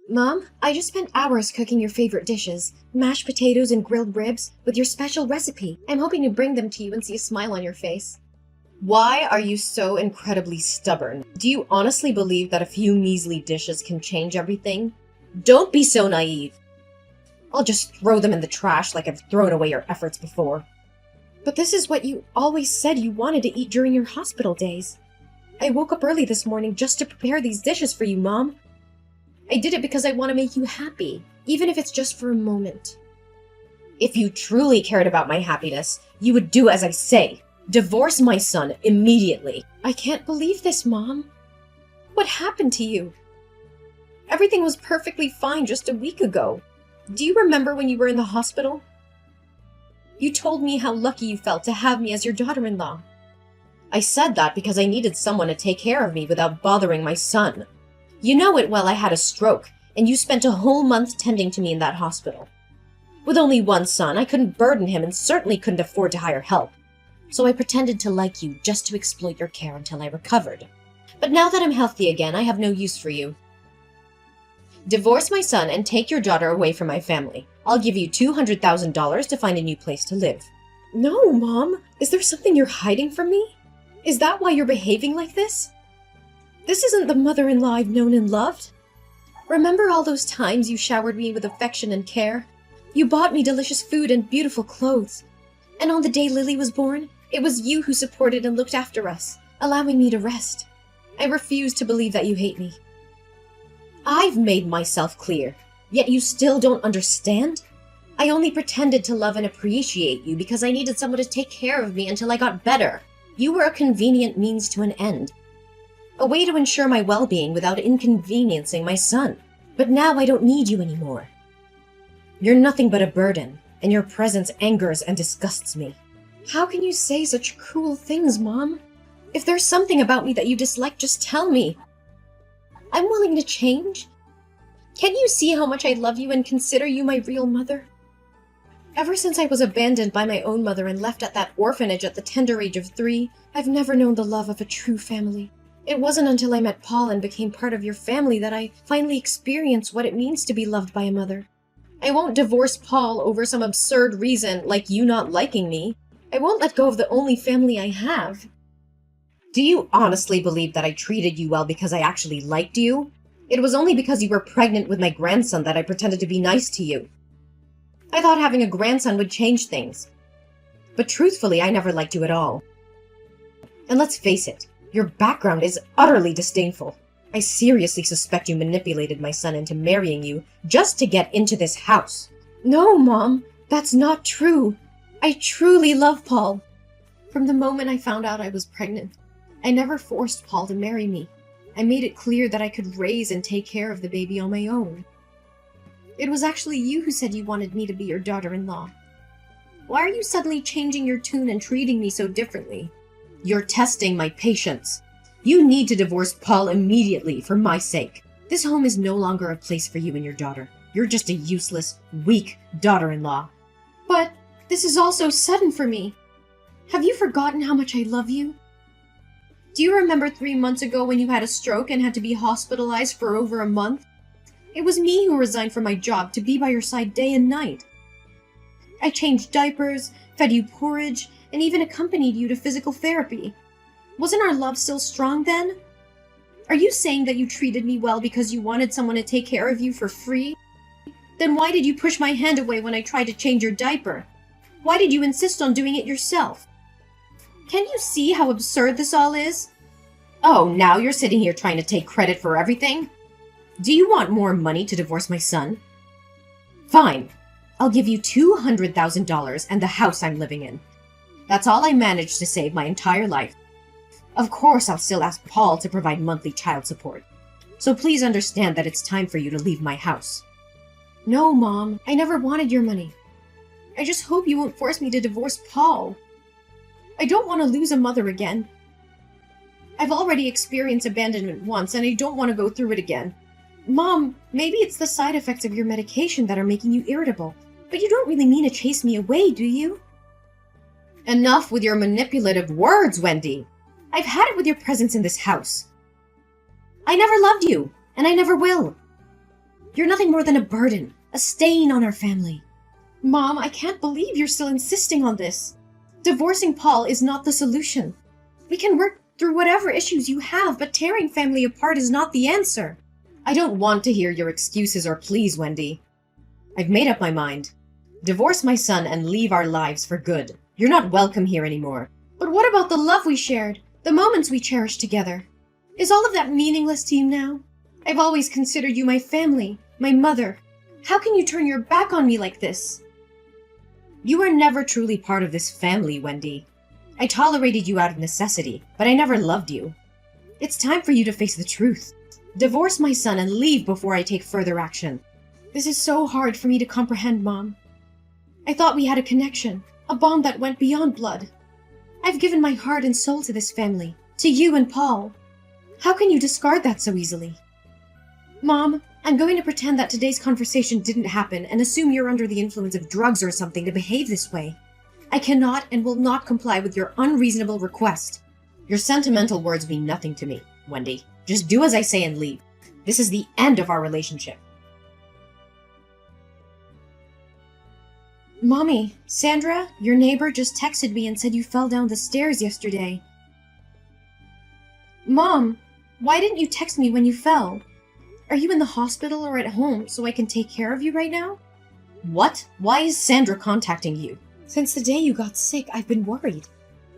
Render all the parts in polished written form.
Mom, I just spent hours cooking your favorite dishes, mashed potatoes and grilled ribs, with your special recipe. I'm hoping to bring them to you and see a smile on your face. Why are you so incredibly stubborn? Do you honestly believe that a few measly dishes can change everything? Don't be so naive. I'll just throw them in the trash like I've thrown away your efforts before. But this is what you always said you wanted to eat during your hospital days. I woke up early this morning just to prepare these dishes for you, Mom. I did it because I want to make you happy, even if it's just for a moment. If you truly cared about my happiness, you would do as I say. Divorce my son immediately. I can't believe this, Mom. What happened to you? Everything was perfectly fine just a week ago. Do you remember when you were in the hospital? You told me how lucky you felt to have me as your daughter-in-law. I said that because I needed someone to take care of me without bothering my son. You know it well I had a stroke, and you spent a whole month tending to me in that hospital. With only one son, I couldn't burden him and certainly couldn't afford to hire help. So I pretended to like you just to exploit your care until I recovered. But now that I'm healthy again, I have no use for you. Divorce my son and take your daughter away from my family. I'll give you $200,000 to find a new place to live. No, Mom. Is there something you're hiding from me? Is that why you're behaving like this? This isn't the mother-in-law I've known and loved. Remember all those times you showered me with affection and care? You bought me delicious food and beautiful clothes. And on the day Lily was born, it was you who supported and looked after us, allowing me to rest. I refuse to believe that you hate me. I've made myself clear, yet you still don't understand? I only pretended to love and appreciate you because I needed someone to take care of me until I got better. You were a convenient means to an end. A way to ensure my well-being without inconveniencing my son. But now I don't need you anymore. You're nothing but a burden, and your presence angers and disgusts me. How can you say such cruel things, Mom? If there's something about me that you dislike, just tell me. I'm willing to change. Can't you see how much I love you and consider you my real mother? Ever since I was abandoned by my own mother and left at that orphanage at the tender age of 3, I've never known the love of a true family. It wasn't until I met Paul and became part of your family that I finally experienced what it means to be loved by a mother. I won't divorce Paul over some absurd reason like you not liking me. I won't let go of the only family I have. Do you honestly believe that I treated you well because I actually liked you? It was only because you were pregnant with my grandson that I pretended to be nice to you. I thought having a grandson would change things. But truthfully, I never liked you at all. And let's face it, your background is utterly disdainful. I seriously suspect you manipulated my son into marrying you just to get into this house. No, Mom, that's not true. I truly love Paul. From the moment I found out I was pregnant, I never forced Paul to marry me. I made it clear that I could raise and take care of the baby on my own. It was actually you who said you wanted me to be your daughter-in-law. Why are you suddenly changing your tune and treating me so differently? You're testing my patience. You need to divorce Paul immediately for my sake. This home is no longer a place for you and your daughter. You're just a useless, weak daughter-in-law. But this is all so sudden for me. Have you forgotten how much I love you? Do you remember 3 months ago when you had a stroke and had to be hospitalized for over a month? It was me who resigned from my job to be by your side day and night. I changed diapers, fed you porridge, and even accompanied you to physical therapy. Wasn't our love still strong then? Are you saying that you treated me well because you wanted someone to take care of you for free? Then why did you push my hand away when I tried to change your diaper? Why did you insist on doing it yourself? Can you see how absurd this all is? Oh, now you're sitting here trying to take credit for everything? Do you want more money to divorce my son? Fine. I'll give you $200,000 and the house I'm living in. That's all I managed to save my entire life. Of course, I'll still ask Paul to provide monthly child support. So please understand that it's time for you to leave my house. No, Mom. I never wanted your money. I just hope you won't force me to divorce Paul. I don't want to lose a mother again. I've already experienced abandonment once, and I don't want to go through it again. Mom, maybe it's the side effects of your medication that are making you irritable, but you don't really mean to chase me away, do you? Enough with your manipulative words, Wendy. I've had it with your presence in this house. I never loved you, and I never will. You're nothing more than a burden, a stain on our family. Mom, I can't believe you're still insisting on this. Divorcing Paul is not the solution. We can work through whatever issues you have, but tearing family apart is not the answer. I don't want to hear your excuses or pleas, Wendy. I've made up my mind. Divorce my son and leave our lives for good. You're not welcome here anymore. But what about the love we shared, the moments we cherished together? Is all of that meaningless to you now? I've always considered you my family, my mother. How can you turn your back on me like this? You were never truly part of this family, Wendy. I tolerated you out of necessity, but I never loved you. It's time for you to face the truth. Divorce my son and leave before I take further action. This is so hard for me to comprehend, Mom. I thought we had a connection, a bond that went beyond blood. I've given my heart and soul to this family, to you and Paul. How can you discard that so easily? Mom, I'm going to pretend that today's conversation didn't happen and assume you're under the influence of drugs or something to behave this way. I cannot and will not comply with your unreasonable request. Your sentimental words mean nothing to me, Wendy. Just do as I say and leave. This is the end of our relationship. Mommy, Sandra, your neighbor just texted me and said you fell down the stairs yesterday. Mom, why didn't you text me when you fell? Are you in the hospital or at home so I can take care of you right now? What? Why is Sandra contacting you? Since the day you got sick, I've been worried.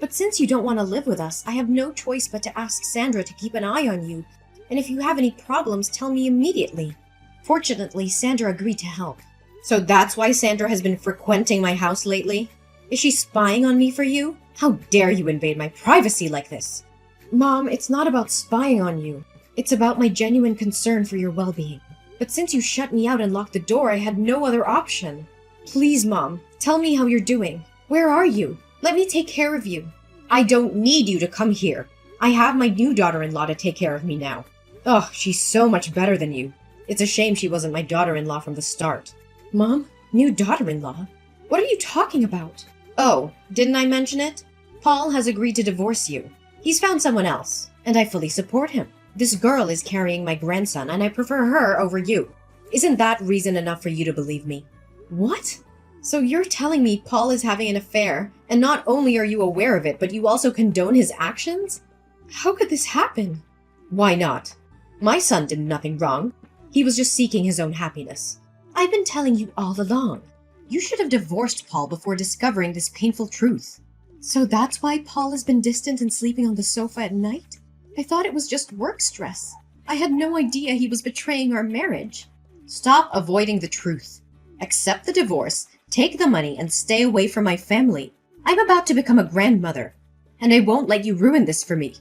But since you don't want to live with us, I have no choice but to ask Sandra to keep an eye on you. And if you have any problems, tell me immediately. Fortunately, Sandra agreed to help. So that's why Sandra has been frequenting my house lately? Is she spying on me for you? How dare you invade my privacy like this? Mom, it's not about spying on you. It's about my genuine concern for your well-being. But since you shut me out and locked the door, I had no other option. Please, Mom, tell me how you're doing. Where are you? Let me take care of you. I don't need you to come here. I have my new daughter-in-law to take care of me now. Oh, she's so much better than you. It's a shame she wasn't my daughter-in-law from the start. Mom, new daughter-in-law? What are you talking about? Oh, didn't I mention it? Paul has agreed to divorce you. He's found someone else, and I fully support him. This girl is carrying my grandson, and I prefer her over you. Isn't that reason enough for you to believe me? What? So you're telling me Paul is having an affair, and not only are you aware of it, but you also condone his actions? How could this happen? Why not? My son did nothing wrong. He was just seeking his own happiness. I've been telling you all along. You should have divorced Paul before discovering this painful truth. So that's why Paul has been distant and sleeping on the sofa at night? I thought it was just work stress. I had no idea he was betraying our marriage. Stop avoiding the truth. Accept the divorce, take the money, and stay away from my family. I'm about to become a grandmother, and I won't let you ruin this for me.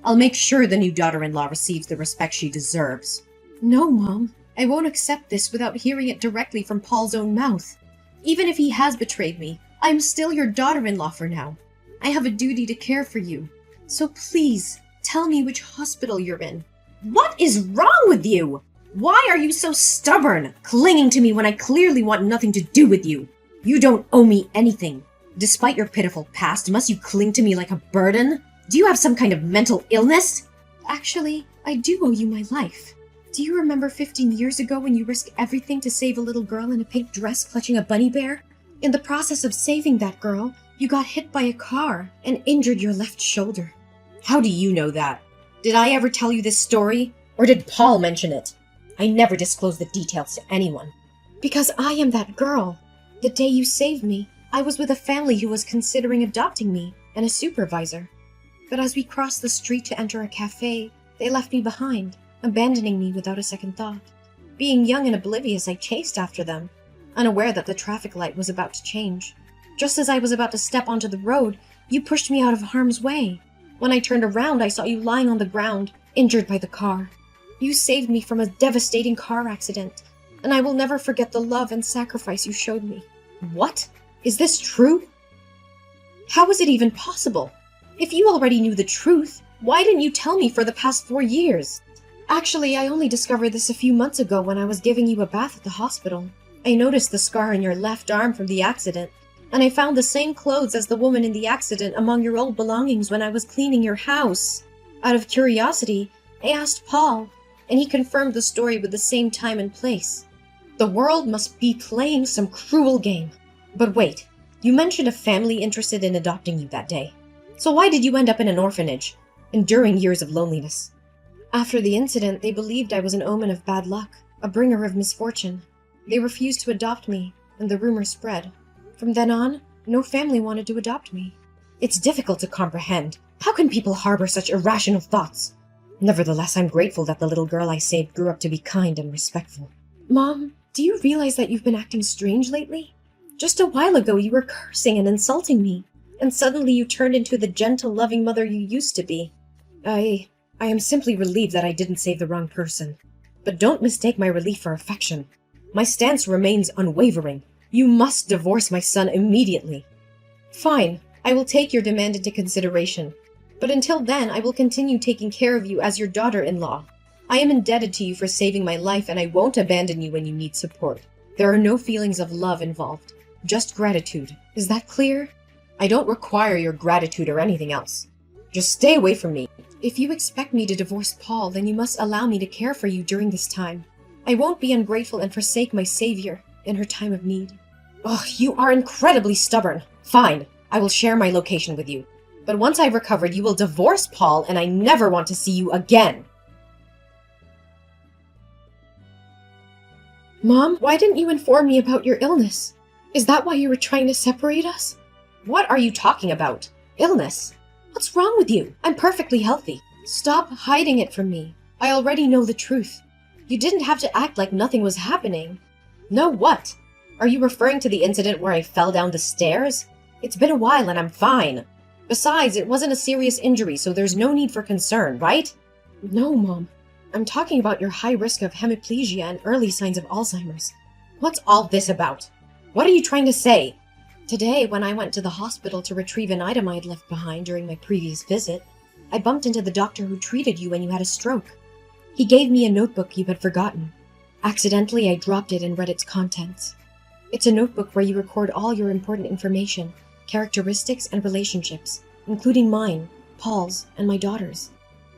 I'll make sure the new daughter-in-law receives the respect she deserves. No, Mom. I won't accept this without hearing it directly from Paul's own mouth. Even if he has betrayed me, I'm still your daughter-in-law for now. I have a duty to care for you. So please, tell me which hospital you're in. What is wrong with you? Why are you so stubborn, clinging to me when I clearly want nothing to do with you? You don't owe me anything. Despite your pitiful past, must you cling to me like a burden? Do you have some kind of mental illness? Actually, I do owe you my life. Do you remember 15 years ago when you risked everything to save a little girl in a pink dress clutching a bunny bear? In the process of saving that girl, you got hit by a car and injured your left shoulder. How do you know that? Did I ever tell you this story? Or did Paul mention it? I never disclosed the details to anyone. Because I am that girl. The day you saved me, I was with a family who was considering adopting me and a supervisor. But as we crossed the street to enter a cafe, they left me behind, abandoning me without a second thought. Being young and oblivious, I chased after them, unaware that the traffic light was about to change. Just as I was about to step onto the road, you pushed me out of harm's way. When I turned around, I saw you lying on the ground, injured by the car. You saved me from a devastating car accident, and I will never forget the love and sacrifice you showed me. What? Is this true? How is it even possible? If you already knew the truth, why didn't you tell me for the past 4 years? Actually, I only discovered this a few months ago when I was giving you a bath at the hospital. I noticed the scar on your left arm from the accident, and I found the same clothes as the woman in the accident among your old belongings when I was cleaning your house. Out of curiosity, I asked Paul, and he confirmed the story with the same time and place. The world must be playing some cruel game. But wait, you mentioned a family interested in adopting you that day. So why did you end up in an orphanage, enduring years of loneliness? After the incident, they believed I was an omen of bad luck, a bringer of misfortune. They refused to adopt me, and the rumor spread. From then on, no family wanted to adopt me. It's difficult to comprehend. How can people harbor such irrational thoughts? Nevertheless, I'm grateful that the little girl I saved grew up to be kind and respectful. Mom, do you realize that you've been acting strange lately? Just a while ago, you were cursing and insulting me, and suddenly you turned into the gentle, loving mother you used to be. I am simply relieved that I didn't save the wrong person. But don't mistake my relief for affection. My stance remains unwavering. You must divorce my son immediately. Fine, I will take your demand into consideration. But until then, I will continue taking care of you as your daughter-in-law. I am indebted to you for saving my life, and I won't abandon you when you need support. There are no feelings of love involved, just gratitude. Is that clear? I don't require your gratitude or anything else. Just stay away from me. If you expect me to divorce Paul, then you must allow me to care for you during this time. I won't be ungrateful and forsake my savior in her time of need. Oh, you are incredibly stubborn. Fine, I will share my location with you. But once I've recovered, you will divorce Paul, and I never want to see you again. Mom, why didn't you inform me about your illness? Is that why you were trying to separate us? What are you talking about? Illness? What's wrong with you? I'm perfectly healthy. Stop hiding it from me. I already know the truth. You didn't have to act like nothing was happening. No what? Are you referring to the incident where I fell down the stairs? It's been a while and I'm fine. Besides, it wasn't a serious injury, so there's no need for concern, right? No, Mom. I'm talking about your high risk of hemiplegia and early signs of Alzheimer's. What's all this about? What are you trying to say? Today, when I went to the hospital to retrieve an item I'd left behind during my previous visit, I bumped into the doctor who treated you when you had a stroke. He gave me a notebook you had forgotten. Accidentally, I dropped it and read its contents. It's a notebook where you record all your important information, characteristics, and relationships, including mine, Paul's, and my daughter's.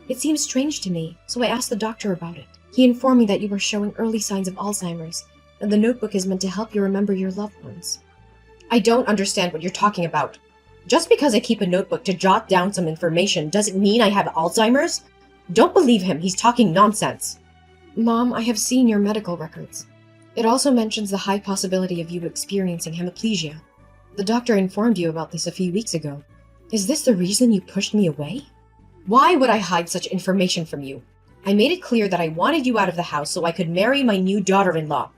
It seemed strange to me, so I asked the doctor about it. He informed me that you were showing early signs of Alzheimer's, and the notebook is meant to help you remember your loved ones. I don't understand what you're talking about. Just because I keep a notebook to jot down some information doesn't mean I have Alzheimer's. Don't believe him, he's talking nonsense. Mom, I have seen your medical records. It also mentions the high possibility of you experiencing hemiplegia. The doctor informed you about this a few weeks ago. Is this the reason you pushed me away? Why would I hide such information from you? I made it clear that I wanted you out of the house so I could marry my new daughter-in-law.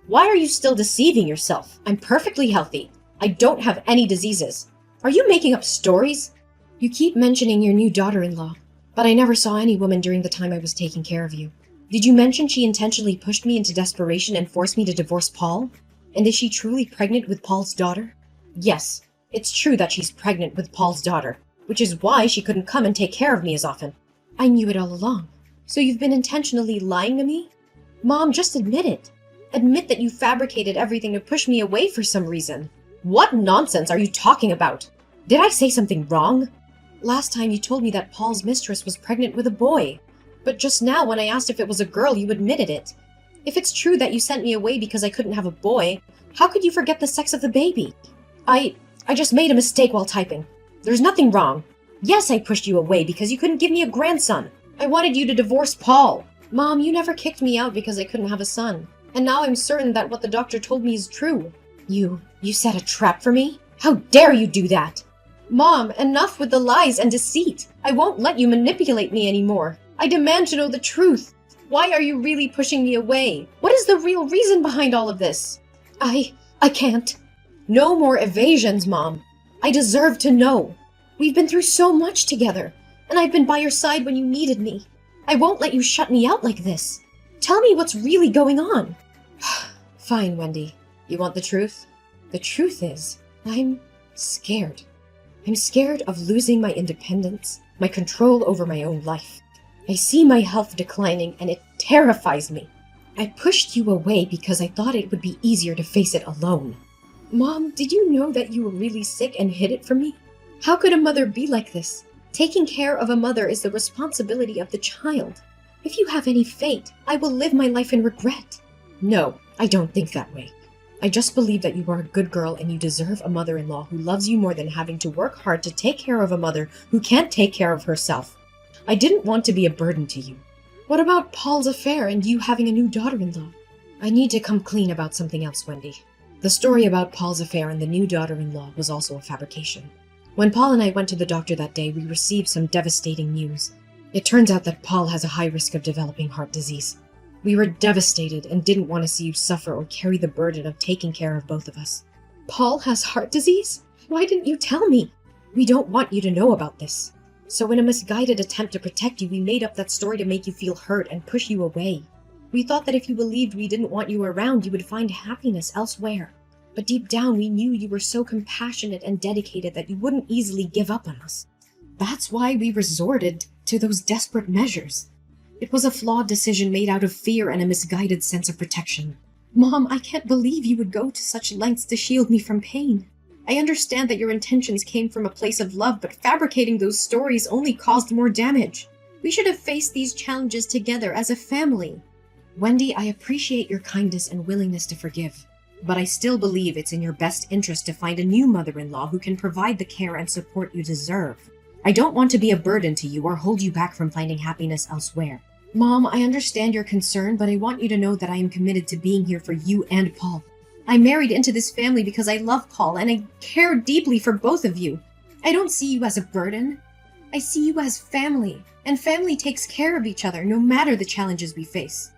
Why are you still deceiving yourself? I'm perfectly healthy. I don't have any diseases. Are you making up stories? You keep mentioning your new daughter-in-law, but I never saw any woman during the time I was taking care of you. Did you mention she intentionally pushed me into desperation and forced me to divorce Paul? And is she truly pregnant with Paul's daughter? Yes, it's true that she's pregnant with Paul's daughter, which is why she couldn't come and take care of me as often. I knew it all along. So you've been intentionally lying to me? Mom, just admit it. Admit that you fabricated everything to push me away for some reason. What nonsense are you talking about? Did I say something wrong? Last time you told me that Paul's mistress was pregnant with a boy. But just now when I asked if it was a girl, you admitted it. If it's true that you sent me away because I couldn't have a boy, how could you forget the sex of the baby? I just made a mistake while typing. There's nothing wrong. Yes, I pushed you away because you couldn't give me a grandson. I wanted you to divorce Paul. Mom, you never kicked me out because I couldn't have a son. And now I'm certain that what the doctor told me is true. You set a trap for me? How dare you do that? Mom, enough with the lies and deceit. I won't let you manipulate me anymore. I demand to know the truth. Why are you really pushing me away? What is the real reason behind all of this? I can't. No more evasions, Mom. I deserve to know. We've been through so much together, and I've been by your side when you needed me. I won't let you shut me out like this. Tell me what's really going on. Fine, Wendy. You want the truth? The truth is, I'm scared. I'm scared of losing my independence, my control over my own life. I see my health declining, and it terrifies me. I pushed you away because I thought it would be easier to face it alone. Mom, did you know that you were really sick and hid it from me? How could a mother be like this? Taking care of a mother is the responsibility of the child. If you have any fate, I will live my life in regret. No, I don't think that way. I just believe that you are a good girl and you deserve a mother-in-law who loves you more than having to work hard to take care of a mother who can't take care of herself. I didn't want to be a burden to you. What about Paul's affair and you having a new daughter-in-law? I need to come clean about something else, Wendy. The story about Paul's affair and the new daughter-in-law was also a fabrication. When Paul and I went to the doctor that day, we received some devastating news. It turns out that Paul has a high risk of developing heart disease. We were devastated and didn't want to see you suffer or carry the burden of taking care of both of us. Paul has heart disease? Why didn't you tell me? We don't want you to know about this. So in a misguided attempt to protect you, we made up that story to make you feel hurt and push you away. We thought that if you believed we didn't want you around, you would find happiness elsewhere. But deep down, we knew you were so compassionate and dedicated that you wouldn't easily give up on us. That's why we resorted to those desperate measures. It was a flawed decision made out of fear and a misguided sense of protection. Mom, I can't believe you would go to such lengths to shield me from pain. I understand that your intentions came from a place of love, but fabricating those stories only caused more damage. We should have faced these challenges together as a family. Wendy, I appreciate your kindness and willingness to forgive, but I still believe it's in your best interest to find a new mother-in-law who can provide the care and support you deserve. I don't want to be a burden to you or hold you back from finding happiness elsewhere. Mom, I understand your concern, but I want you to know that I am committed to being here for you and Paul. I married into this family because I love Paul and I care deeply for both of you. I don't see you as a burden. I see you as family, and family takes care of each other no matter the challenges we face.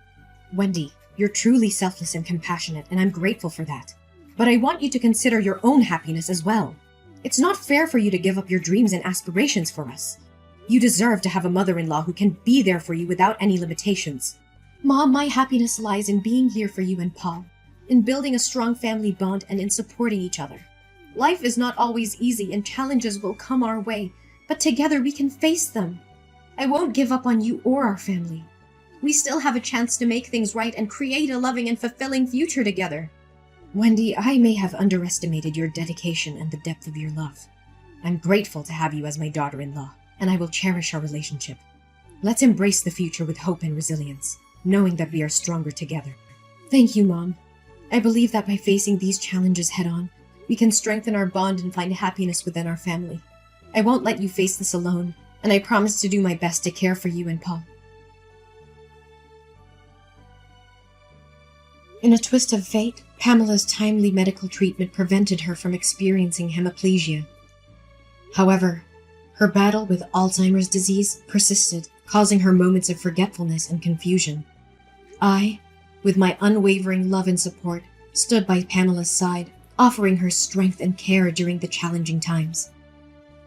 Wendy, you're truly selfless and compassionate, and I'm grateful for that. But I want you to consider your own happiness as well. It's not fair for you to give up your dreams and aspirations for us. You deserve to have a mother-in-law who can be there for you without any limitations. Mom, my happiness lies in being here for you and Paul, in building a strong family bond and in supporting each other. Life is not always easy and challenges will come our way, but together we can face them. I won't give up on you or our family. We still have a chance to make things right and create a loving and fulfilling future together. Wendy, I may have underestimated your dedication and the depth of your love. I'm grateful to have you as my daughter-in-law, and I will cherish our relationship. Let's embrace the future with hope and resilience, knowing that we are stronger together. Thank you, Mom. I believe that by facing these challenges head-on, we can strengthen our bond and find happiness within our family. I won't let you face this alone, and I promise to do my best to care for you and Paul. In a twist of fate, Pamela's timely medical treatment prevented her from experiencing hemiplegia. However, her battle with Alzheimer's disease persisted, causing her moments of forgetfulness and confusion. I, with my unwavering love and support, stood by Pamela's side, offering her strength and care during the challenging times.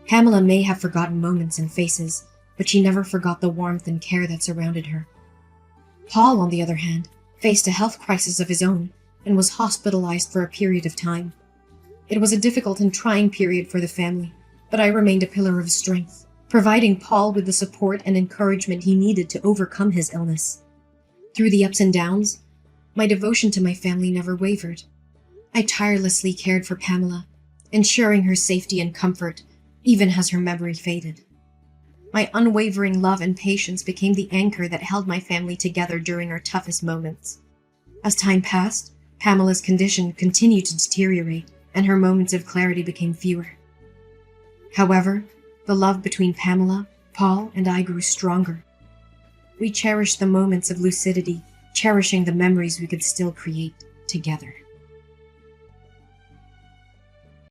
Pamela may have forgotten moments and faces, but she never forgot the warmth and care that surrounded her. Paul, on the other hand, faced a health crisis of his own and was hospitalized for a period of time. It was a difficult and trying period for the family, but I remained a pillar of strength, providing Paul with the support and encouragement he needed to overcome his illness. Through the ups and downs, my devotion to my family never wavered. I tirelessly cared for Pamela, ensuring her safety and comfort, even as her memory faded. My unwavering love and patience became the anchor that held my family together during our toughest moments. As time passed, Pamela's condition continued to deteriorate, and her moments of clarity became fewer. However, the love between Pamela, Paul, and I grew stronger. We cherished the moments of lucidity, cherishing the memories we could still create together.